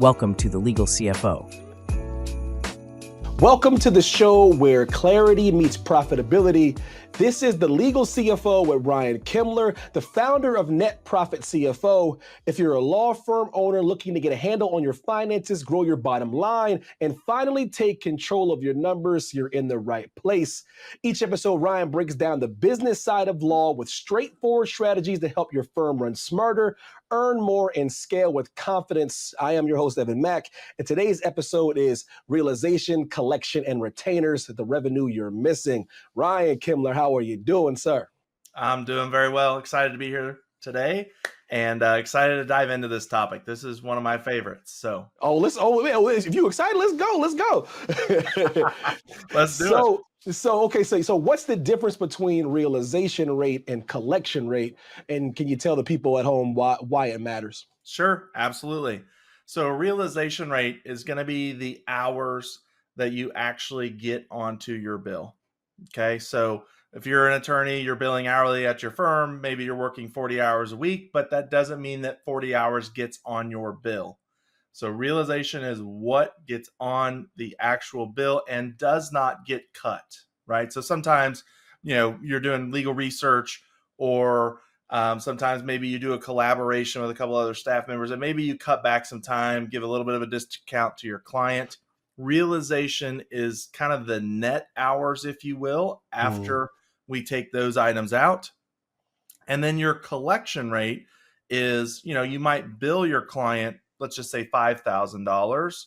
Welcome to the Legal CFO. Welcome to the show where clarity meets profitability. This is the Legal CFO with Ryan Kimler, the founder of Net Profit CFO. If you're a law firm owner looking to get a handle on your finances, grow your bottom line, and finally take control of your numbers, you're in the right place. Each episode, Ryan breaks down the business side of law with straightforward strategies to help your firm run smarter, earn more, and scale with confidence. I am your host, Evan Mack, and today's episode is Realization, Collection, and Retainers, the revenue you're missing. Ryan Kimler, how are you doing, sir? I'm doing very well. Excited to be here today and excited to dive into this topic. This is one of my favorites. If you're excited, let's go. Let's do it. So what's the difference between realization rate and collection rate? And can you tell the people at home why it matters? Sure, absolutely. So a realization rate is going to be the hours that you actually get onto your bill. Okay, so if you're an attorney, you're billing hourly at your firm, maybe you're working 40 hours a week, but that doesn't mean that 40 hours gets on your bill. So realization is what gets on the actual bill and does not get cut, right? So sometimes, you're doing legal research or sometimes maybe you do a collaboration with a couple other staff members and maybe you cut back some time, give a little bit of a discount to your client. Realization is kind of the net hours, if you will, after we take those items out. And then your collection rate is, you might bill your client, let's just say $5,000,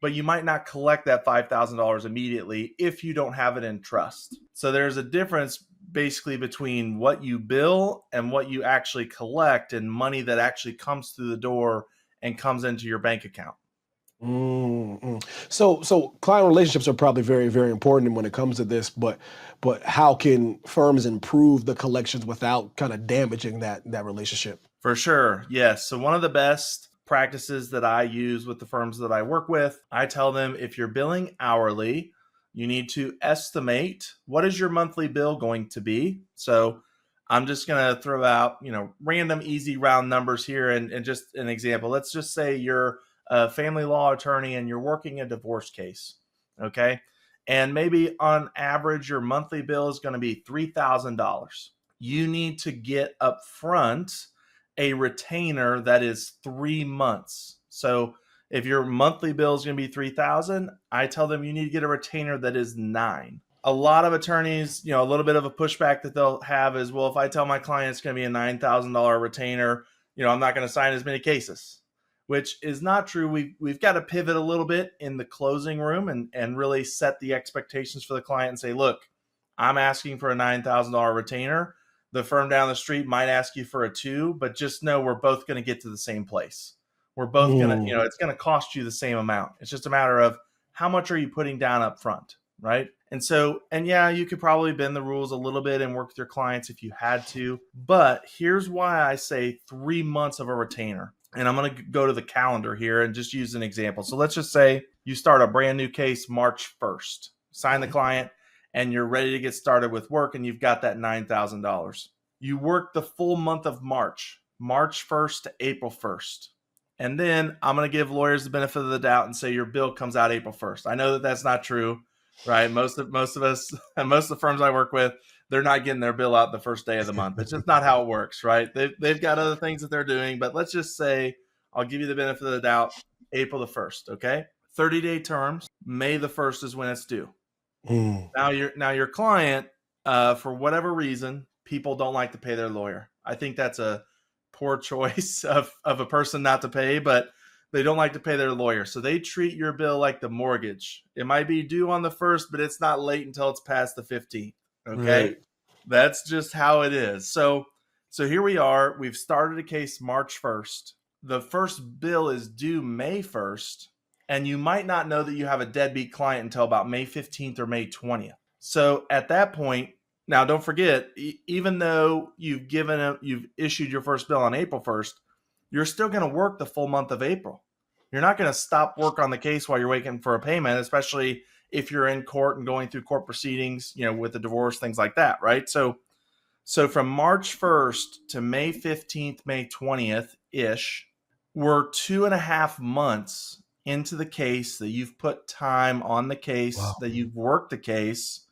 but you might not collect that $5,000 immediately if you don't have it in trust. So there's a difference basically between what you bill and what you actually collect and money that actually comes through the door and comes into your bank account. So client relationships are probably very, very important when it comes to this, but how can firms improve the collections without kind of damaging that relationship? For sure. Yes. So one of the best practices that I use with the firms that I work with, I tell them if you're billing hourly, you need to estimate what is your monthly bill going to be. So I'm just going to throw out, random easy round numbers here and just an example. Let's just say you're a family law attorney and you're working a divorce case, okay? And maybe on average, your monthly bill is going to be $3,000. You need to get up front a retainer that is 3 months. So if your monthly bill is going to be $3,000, I tell them you need to get a retainer that is $9,000. A lot of attorneys, a little bit of a pushback that they'll have is, well, if I tell my client it's going to be a $9,000 retainer, I'm not going to sign as many cases. Which is not true. We've got to pivot a little bit in the closing room and really set the expectations for the client and say, look, I'm asking for a $9,000 retainer. The firm down the street might ask you for a $2,000, but just know we're both going to get to the same place. We're both going to, it's going to cost you the same amount. It's just a matter of how much are you putting down up front, right? And you could probably bend the rules a little bit and work with your clients if you had to. But here's why I say 3 months of a retainer. And I'm going to go to the calendar here and just use an example. So let's just say you start a brand new case March 1st, sign the client, and you're ready to get started with work, and you've got that $9,000. You work the full month of March 1st to April 1st. And then I'm going to give lawyers the benefit of the doubt and say your bill comes out April 1st. I know that that's not true, right? Most of us and most of the firms I work with, they're not getting their bill out the first day of the month. It's just not how it works, right? They've got other things that they're doing, but let's just say, I'll give you the benefit of the doubt, April the 1st, okay? 30-day terms, May the 1st is when it's due. Now your client, for whatever reason, people don't like to pay their lawyer. I think that's a poor choice of a person not to pay, but they don't like to pay their lawyer. So they treat your bill like the mortgage. It might be due on the 1st, but it's not late until it's past the 15th. Okay. Right. That's just how it is. So here we are. We've started a case March 1st. The first bill is due May 1st. And you might not know that you have a deadbeat client until about May 15th or May 20th. So at that point, now don't forget, even though you've issued your first bill on April 1st, you're still going to work the full month of April. You're not going to stop work on the case while you're waiting for a payment, especially if you're in court and going through court proceedings, with the divorce, things like that, right? So from March 1st to May 15th, May 20th-ish, we're 2.5 months into the case, that you've put time on the case, Wow. that you've worked the case,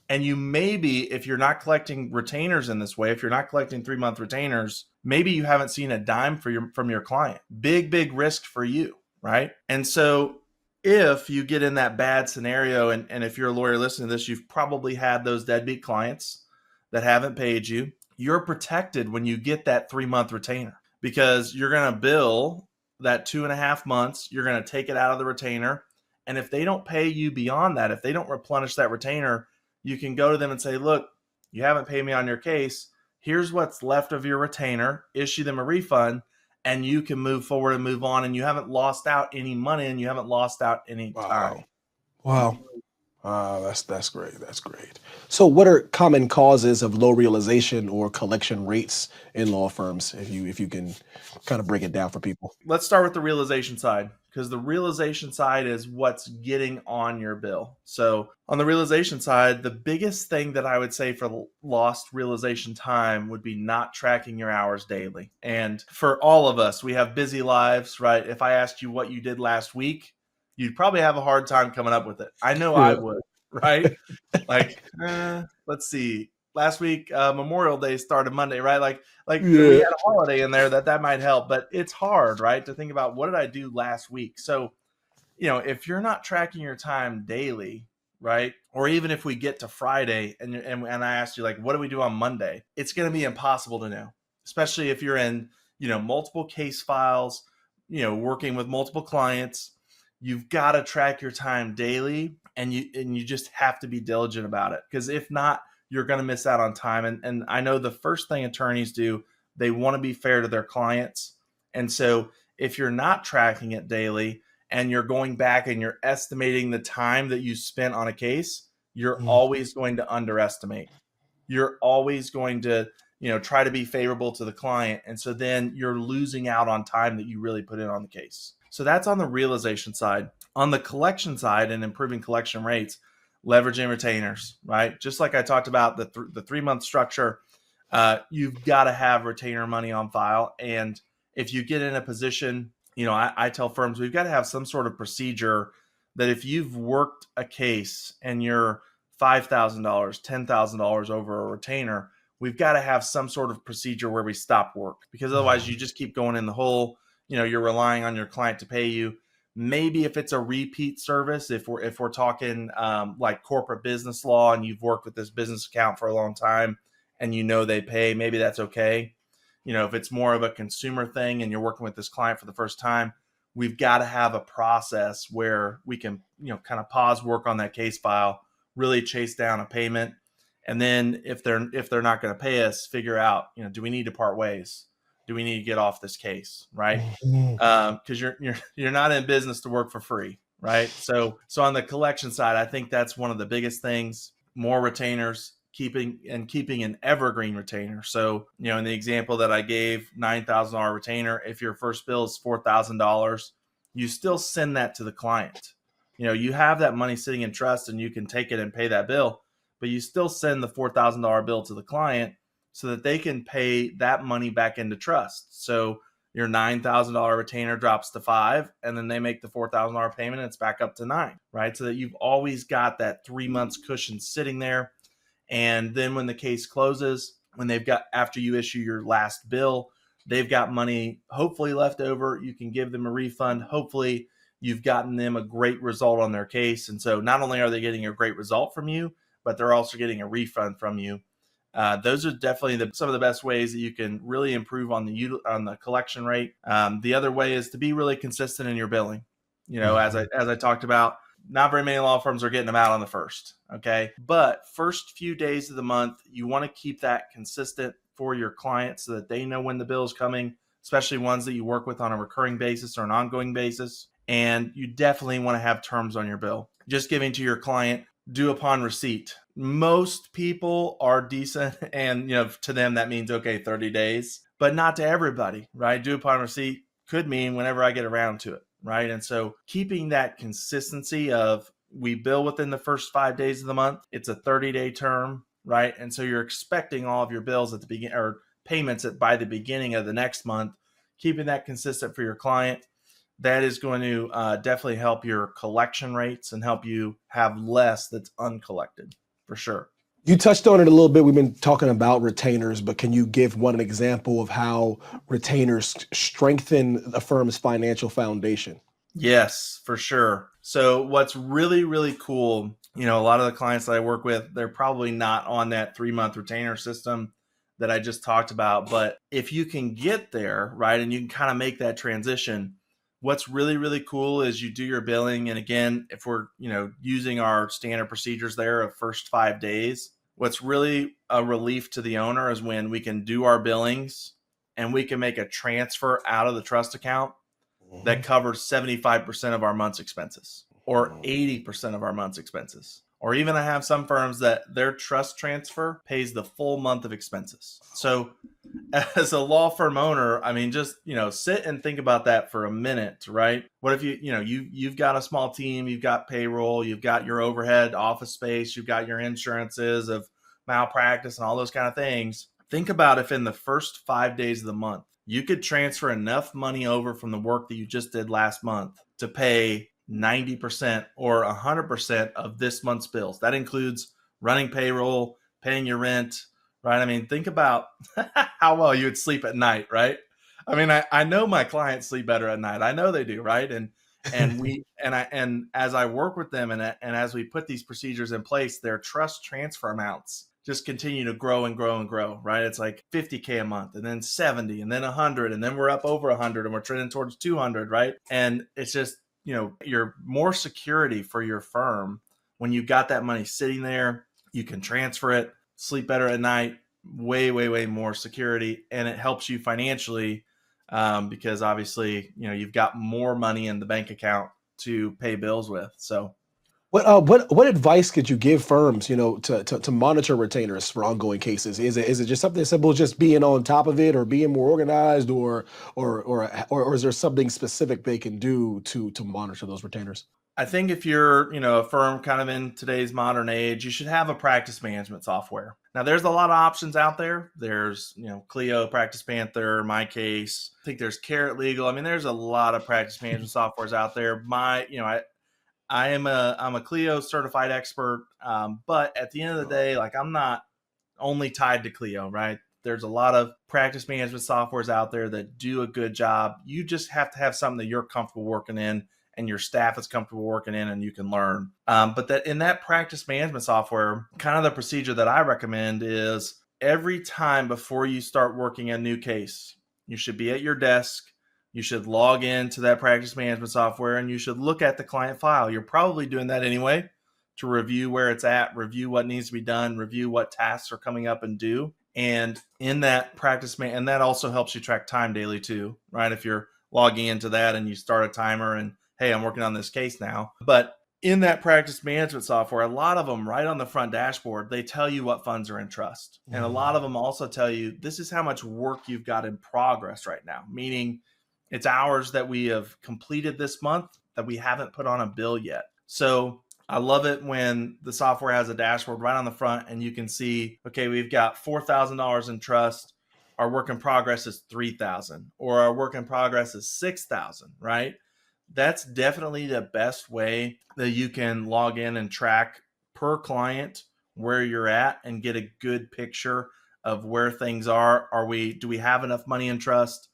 and you maybe, if you're not collecting retainers in this way, if you're not collecting 3-month retainers, maybe you haven't seen a dime from your client. Big risk for you, right? And so if you get in that bad scenario, and if you're a lawyer listening to this, you've probably had those deadbeat clients that haven't paid you. You're protected when you get that 3-month retainer, because you're going to bill that 2.5 months. You're going to take it out of the retainer. And if they don't pay you beyond that, if they don't replenish that retainer, you can go to them and say, look, you haven't paid me on your case. Here's what's left of your retainer. Issue them a refund, and you can move forward and move on. And you haven't lost out any money, and you haven't lost out any time. Wow. That's great. That's great. So what are common causes of low realization or collection rates in law firms, if you can kind of break it down for people? Let's start with the realization side, because the realization side is what's getting on your bill. So on the realization side, the biggest thing that I would say for lost realization time would be not tracking your hours daily. And for all of us, we have busy lives, right? If I asked you what you did last week, you'd probably have a hard time coming up with it. I know I Yeah. would, right? Like, let's see. Last week, Memorial Day started Monday, right? Like we Yeah. had a holiday in there that might help, but it's hard, right, to think about what did I do last week. So, if you're not tracking your time daily, right, or even if we get to Friday and I asked you, like, what do we do on Monday? It's going to be impossible to know, especially if you're in multiple case files, working with multiple clients. You've got to track your time daily, and you just have to be diligent about it, because if not, you're going to miss out on time. And I know the first thing attorneys do, they want to be fair to their clients. And so if you're not tracking it daily and you're going back and you're estimating the time that you spent on a case, you're always going to underestimate. You're always going to, try to be favorable to the client. And so then you're losing out on time that you really put in on the case. So that's on the realization side. On the collection side and improving collection rates, leveraging retainers, right? Just like I talked about the 3-month structure, you've got to have retainer money on file. And if you get in a position, I tell firms, we've got to have some sort of procedure that if you've worked a case and you're $5,000, $10,000 over a retainer, we've got to have some sort of procedure where we stop work, because otherwise you just keep going in the hole. You're relying on your client to pay you. Maybe if it's a repeat service, if we're talking like corporate business law, and you've worked with this business account for a long time and they pay, maybe that's okay. If it's more of a consumer thing and you're working with this client for the first time, we've got to have a process where we can kind of pause work on that case file, really chase down a payment, and then if they're not going to pay us, figure out, do we need to part ways? Do we need to get off this case, right? Because you're not in business to work for free, right? So on the collection side, I think that's one of the biggest things. More retainers, keeping an evergreen retainer. So in the example that I gave, $9,000 retainer. If your first bill is $4,000, you still send that to the client. You have that money sitting in trust, and you can take it and pay that bill, but you still send the $4,000 bill to the client so that they can pay that money back into trust. So your $9,000 retainer drops to $5,000, and then they make the $4,000 payment, and it's back up to $9,000, right? So that you've always got that 3 months cushion sitting there. And then when the case closes, after you issue your last bill, they've got money hopefully left over. You can give them a refund. Hopefully you've gotten them a great result on their case. And so not only are they getting a great result from you, but they're also getting a refund from you. Those are definitely some of the best ways that you can really improve on the collection rate. The other way is to be really consistent in your billing. As I talked about, not very many law firms are getting them out on the first. Okay, but first few days of the month, you want to keep that consistent for your clients so that they know when the bill is coming, especially ones that you work with on a recurring basis or an ongoing basis. And you definitely want to have terms on your bill. Just giving to your client, due upon receipt. Most people are decent, and to them that means 30 days, but not to everybody, right? Due upon receipt could mean whenever I get around to it, right? And so keeping that consistency of, we bill within the first 5 days of the month, it's a 30-day term, right? And so you're expecting all of your bills at the beginning, or payments by the beginning of the next month. keeping that consistent for your client, that is going to definitely help your collection rates and help you have less that's uncollected for sure. You touched on it a little bit. We've been talking about retainers, but can you give an example of how retainers strengthen a firm's financial foundation? Yes, for sure. So what's really, really cool, a lot of the clients that I work with, they're probably not on that 3-month retainer system that I just talked about. But if you can get there, right, and you can kind of make that transition, what's really, really cool is you do your billing. And again, if we're, using our standard procedures there of first 5 days, what's really a relief to the owner is when we can do our billings and we can make a transfer out of the trust account that covers 75% of our month's expenses or 80% of our month's expenses. Or even I have some firms that their trust transfer pays the full month of expenses. So as a law firm owner, I mean, just, sit and think about that for a minute, right? What if you've got a small team, you've got payroll, you've got your overhead office space, you've got your insurances of malpractice and all those kind of things. Think about if in the first 5 days of the month, you could transfer enough money over from the work that you just did last month to pay 90% or 100% of this month's bills. That includes running payroll, paying your rent, right? I mean, think about how well you would sleep at night, right? I mean, I know my clients sleep better at night. I know they do, right? And as I work with them and as we put these procedures in place, their trust transfer amounts just continue to grow and grow and grow, right? It's like 50K a month and then 70 and then 100 and then we're up over 100 and we're trending towards 200, right? And it's just, you're more security for your firm when you got that money sitting there. You can transfer it, sleep better at night, way, way, way more security. And it helps you financially because obviously, you've got more money in the bank account to pay bills with. So what advice could you give firms, to monitor retainers for ongoing cases? Is it just something as simple as just being on top of it, or being more organized, or is there something specific they can do to monitor those retainers? I think if you're, a firm kind of in today's modern age, you should have a practice management software. Now, there's a lot of options out there. There's, Clio, Practice Panther, My Case. I think there's Carrot Legal. I mean, there's a lot of practice management softwares out there. I'm a Clio certified expert, but at the end of the day, like, I'm not only tied to Clio, right? There's a lot of practice management softwares out there that do a good job. You just have to have something that you're comfortable working in and your staff is comfortable working in and you can learn. But that in that practice management software, kind of the procedure that I recommend is every time before you start working a new case, you should be at your desk. You should log into that practice management software and you should look at the client file. You're probably doing that anyway to review where it's at, review what needs to be done, review what tasks are coming up and due. And in that and that also helps you track time daily too, right? If you're logging into that and you start a timer and, hey, I'm working on this case now. But in that practice management software, a lot of them right on the front dashboard, they tell you what funds are in trust. And a lot of them also tell you, this is how much work you've got in progress right now, meaning it's hours that we have completed this month that we haven't put on a bill yet. So I love it when the software has a dashboard right on the front and you can see, okay, we've got $4,000 in trust. Our work in progress is $3,000 or our work in progress is $6,000, right? That's definitely the best way that you can log in and track per client where you're at and get a good picture of where things are. Do we have enough money in trust?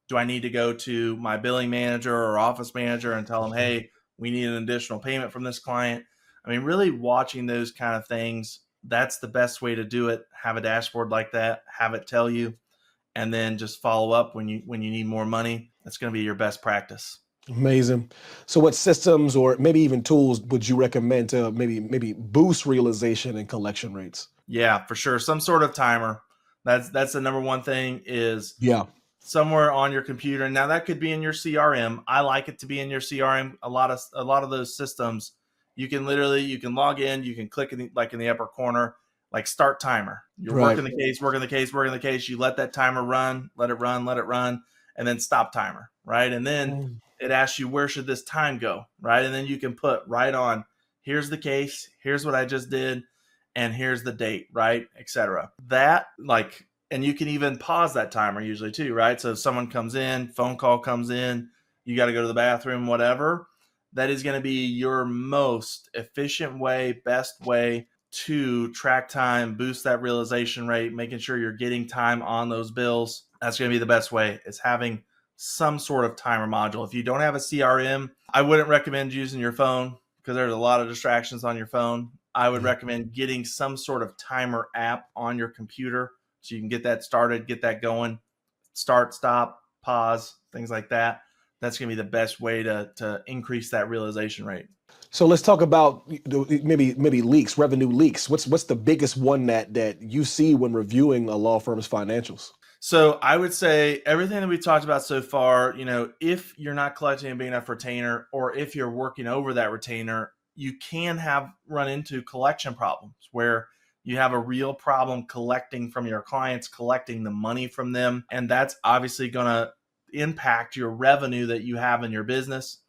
Do I need to go to my billing manager or office manager and tell them, hey, we need an additional payment from this client? I mean, really watching those kind of things, that's the best way to do it. Have a dashboard like that, have it tell you, and then just follow up when you need more money. That's going to be your best practice. Amazing. So what systems or maybe even tools would you recommend to maybe boost realization and collection rates? Yeah, for sure. Some sort of timer. That's the number one thing is Yeah. somewhere on your computer. Now that could be in your CRM. I like it to be in your CRM. A lot of those systems, you can log in, you can click in the upper corner, like start timer. You're Right. working the case. You let that timer run, let it run, and then stop timer, right? And then it asks you, where should this time go, right? And then you can put right on, here's the case, here's what I just did, and here's the date, right, etc. That, like, And you can even pause that timer usually too, right? So if someone comes in, phone call comes in, you got to go to the bathroom, whatever, that is going to be your most efficient way, best way to track time, boost that realization rate, making sure you're getting time on those bills. That's going to be the best way, is having some sort of timer module. If you don't have a CRM, I wouldn't recommend using your phone because there's a lot of distractions on your phone. I would recommend getting some sort of timer app on your computer so you can get that started, get that going, start, stop, pause, things like that. That's going to be the best way to increase that realization rate. So let's talk about maybe leaks, revenue leaks. What's the biggest one that you see when reviewing a law firm's financials? So I would say everything that we've talked about so far, if you're not collecting a big enough retainer, or if you're working over that retainer, you can run into collection problems where you have a real problem collecting from your clients, collecting the money from them. And that's obviously going to impact your revenue that you have in your business.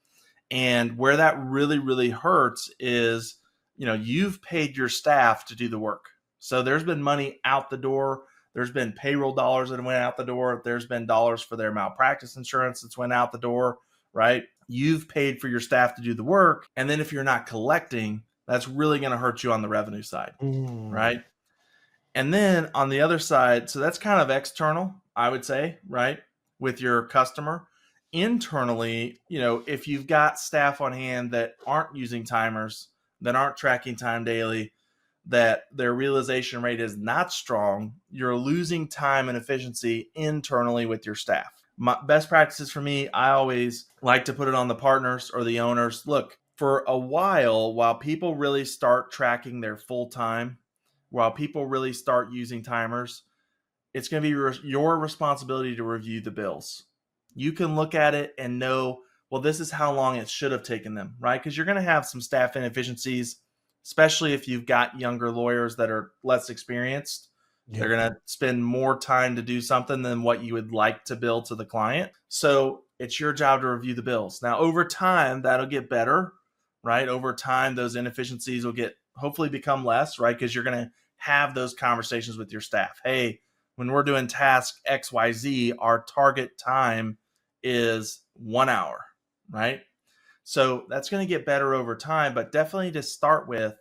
And where that really, really hurts is, you've paid your staff to do the work. So there's been money out the door. There's been payroll dollars that went out the door. There's been dollars for their malpractice insurance that's went out the door, right? You've paid for your staff to do the work. And then if you're not collecting, that's really going to hurt you on the revenue side, right? And then on the other side, so that's kind of external, I would say, right, with your customer. Internally, if you've got staff on hand that aren't using timers, that aren't tracking time daily, that their realization rate is not strong, you're losing time and efficiency internally with your staff. My best practices for me, I always like to put it on the partners or the owners. Look, for a while people really start tracking their full time, while people really start using timers, it's going to be your responsibility to review the bills. You can look at it and know, well, this is how long it should have taken them, right? Because you're going to have some staff inefficiencies, especially if you've got younger lawyers that are less experienced. Yeah. They're going to spend more time to do something than what you would like to bill to the client. So it's your job to review the bills. Now, over time, that'll get better, right? Over time, those inefficiencies will hopefully become less, right? Because you're going to have those conversations with your staff. Hey, when we're doing task XYZ, our target time is 1 hour, right? So that's going to get better over time, but definitely to start with,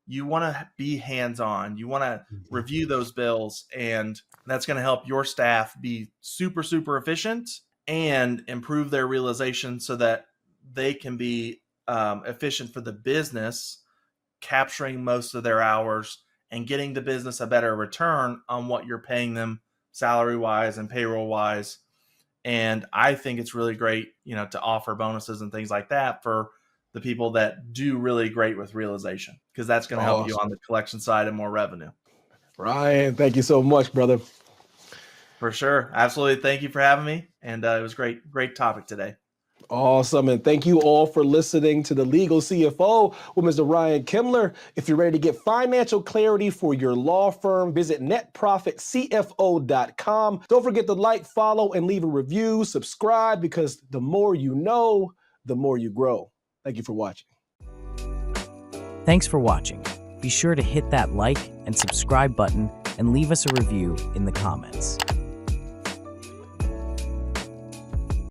you want to be hands-on. You want to review those bills, and that's going to help your staff be super, super efficient and improve their realization so that they can be efficient for the business, capturing most of their hours and getting the business a better return on what you're paying them salary-wise and payroll-wise. And I think it's really great, to offer bonuses and things like that for the people that do really great with realization, because that's going to help you on the collection side and more revenue. Ryan, thank you so much, brother. For sure. Absolutely. Thank you for having me. And it was great topic today. Awesome. And thank you all for listening to the Legal CFO with Mr. Ryan Kimler. If you're ready to get financial clarity for your law firm, visit netprofitcfo.com. Don't forget to like, follow, and leave a review. Subscribe, because the more you know, the more you grow. Thank you for watching. Thanks for watching. Be sure to hit that like and subscribe button and leave us a review in the comments.